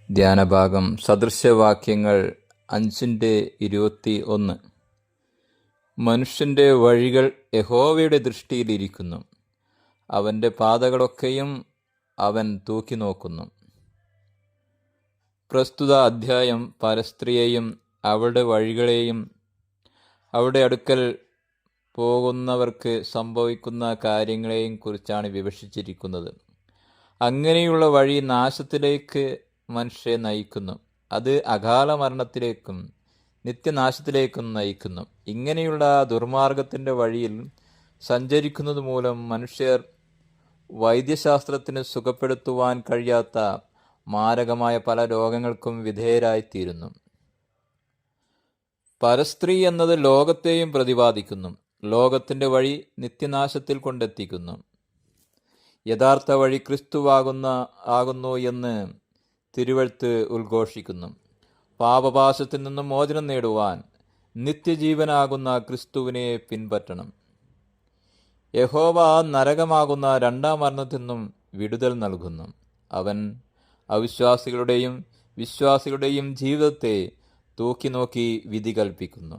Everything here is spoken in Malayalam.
ധ്യാനഭാഗം സദൃശവാക്യങ്ങൾ 5:21. മനുഷ്യന്റെ വഴികൾ യഹോവയുടെ ദൃഷ്ടിയിലിരിക്കുന്നു, അവന്റെ പാതകളൊക്കെയും അവൻ തൂക്കിനോക്കുന്നു. പ്രസ്തുത അധ്യായം പരസ്ത്രീയെയും അവളുടെ വഴികളെയും അവളുടെ അടുക്കൽ പോകുന്നവർക്ക് സംഭവിക്കുന്ന കാര്യങ്ങളെയും കുറിച്ചാണ് വിവക്ഷിച്ചിരിക്കുന്നത്. അങ്ങനെയുള്ള വഴി നാശത്തിലേക്ക് മനുഷ്യരെ നയിക്കുന്നു. അത് അകാല മരണത്തിലേക്കും നിത്യനാശത്തിലേക്കും നയിക്കുന്നു. ഇങ്ങനെയുള്ള ദുർമാർഗത്തിൻ്റെ വഴിയിൽ സഞ്ചരിക്കുന്നത് മൂലം മനുഷ്യർ വൈദ്യശാസ്ത്രത്തിന് സുഖപ്പെടുത്തുവാൻ കഴിയാത്ത മാരകമായ പല രോഗങ്ങൾക്കും വിധേയരായിത്തീരുന്നു. പരസ്ത്രീ എന്നത് ലോകത്തെയും പ്രതിപാദിക്കുന്നു. ലോകത്തിൻ്റെ വഴി നിത്യനാശത്തിൽ കൊണ്ടെത്തിക്കുന്നു. യഥാർത്ഥ വഴി ക്രിസ്തുവാകുന്നു എന്ന് തിരുവെഴുത്ത് ഉദ്ഘോഷിക്കുന്നു. പാപപാശത്തിൽ നിന്നും മോചനം നേടുവാൻ നിത്യജീവനാകുന്ന ക്രിസ്തുവിനെ പിൻപറ്റണം. യഹോവ നരകമാകുന്ന രണ്ടാം മരണത്തിൽ നിന്നും വിടുതൽ നൽകുന്നു. അവൻ അവിശ്വാസികളുടെയും വിശ്വാസികളുടെയും ജീവിതത്തെ തൂക്കിനോക്കി വിധി കൽപ്പിക്കുന്നു.